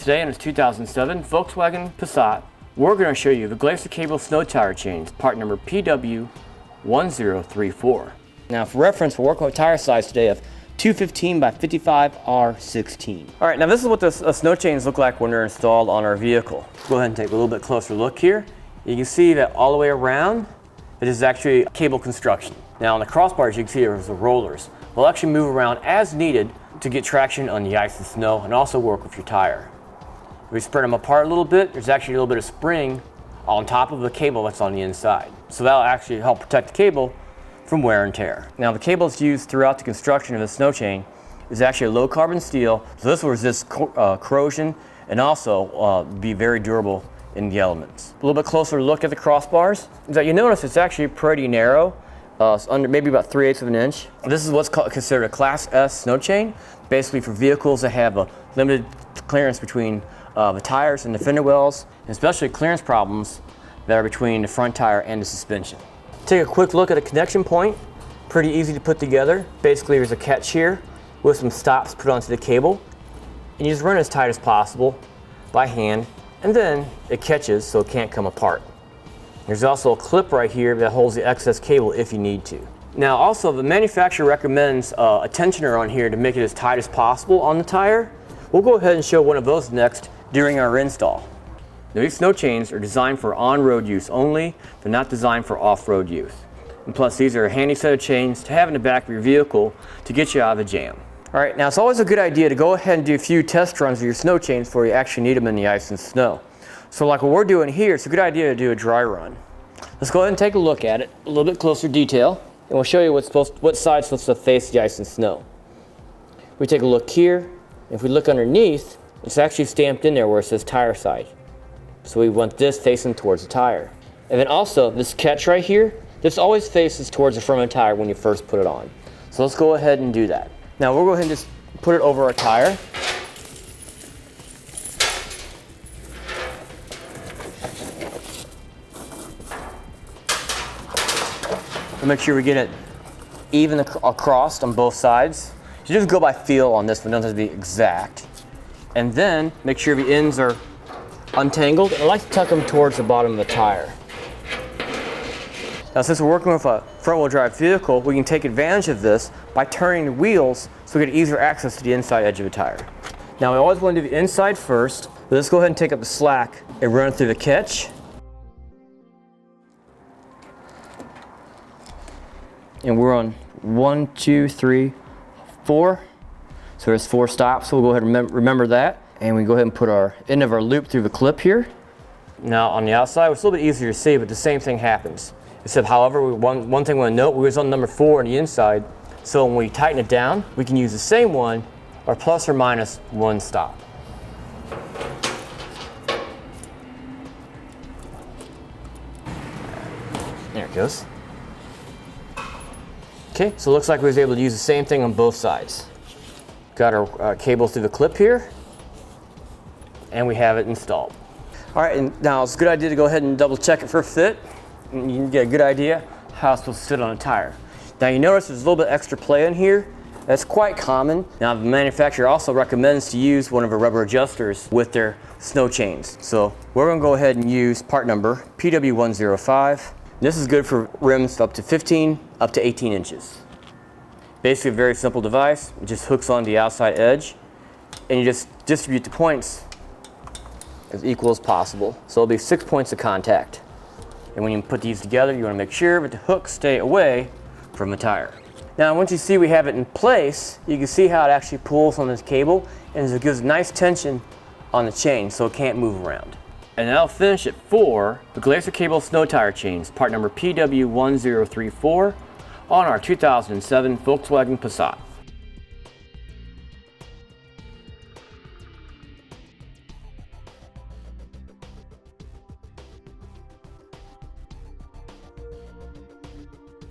today in this 2007 Volkswagen Passat, we're going to show you the Glacier Cable Snow Tire Chains, part number PW1034. Now for reference, we're working with tire size today of 215 by 55 R16. All right, now this is what the snow chains look like when they're installed on our vehicle. Let's go ahead and take a little bit closer look here. You can see that all the way around, it is actually cable construction. Now on the crossbars, you can see there's the rollers. They'll actually move around as needed to get traction on the ice and snow and also work with your tire. If we spread them apart a little bit, there's actually a little bit of spring on top of the cable that's on the inside. So that'll actually help protect the cable from wear and tear. Now the cables used throughout the construction of the snow chain is actually a low carbon steel, so this will resist corrosion and also be very durable in the elements. A little bit closer look at the crossbars is that you notice it's actually pretty narrow. It's under maybe about 3/8 of an inch. This is what's considered a Class S snow chain, basically for vehicles that have a limited clearance between the tires and the fender wells, and especially clearance problems that are between the front tire and the suspension. Take a quick look at a connection point. Pretty easy to put together. Basically there's a catch here with some stops put onto the cable, and you just run it as tight as possible by hand, and then it catches so it can't come apart. There's also a clip right here that holds the excess cable if you need to. Now also the manufacturer recommends a tensioner on here to make it as tight as possible on the tire. We'll go ahead and show one of those next during our install. Now these snow chains are designed for on-road use only. They're not designed for off-road use. And plus these are a handy set of chains to have in the back of your vehicle to get you out of a jam. All right, now it's always a good idea to go ahead and do a few test runs of your snow chains before you actually need them in the ice and snow. So like what we're doing here, it's a good idea to do a dry run. Let's go ahead and take a look at it, a little bit closer detail, and we'll show you what side's supposed to face the ice and snow. We take a look here. If we look underneath, it's actually stamped in there where it says tire side. So we want this facing towards the tire. And then also this catch right here, this always faces towards the front of the tire when you first put it on. So let's go ahead and do that. Now we'll go ahead and just put it over our tire. We'll make sure we get it even across on both sides. You just go by feel on this one, it doesn't have to be exact. And then make sure the ends are untangled. I like to tuck them towards the bottom of the tire. Now since we're working with a front-wheel drive vehicle, we can take advantage of this by turning the wheels so we get easier access to the inside edge of the tire. Now we always want to do the inside first. Let's go ahead and take up the slack and run it through the catch. And we're on 1, 2, 3, 4. So there's 4 stops, so we'll go ahead and remember that. And we go ahead and put our end of our loop through the clip here. Now on the outside, it's a little bit easier to see, but the same thing happens. Except however, one thing we want to note, we was on number 4 on the inside. So when we tighten it down, we can use the same one, or plus or minus 1 stop. There it goes. Okay, so it looks like we was able to use the same thing on both sides. Got our cable through the clip here, and we have it installed. All right, and now it's a good idea to go ahead and double check it for fit, and you can get a good idea how it's supposed to sit on a tire. Now you notice there's a little bit extra play in here. That's quite common. Now the manufacturer also recommends to use one of the rubber adjusters with their snow chains. So we're gonna go ahead and use part number PW105. This is good for rims up to 15 up to 18 inches. Basically a very simple device. It just hooks on the outside edge and you just distribute the points as equal as possible. So it'll be 6 points of contact. And when you put these together, you want to make sure that the hooks stay away from the tire. Now once you see we have it in place, you can see how it actually pulls on this cable, and it gives nice tension on the chain so it can't move around. And that'll finish it for the Glacier Cable Snow Tire Chains, part number PW1034 on our 2007 Volkswagen Passat.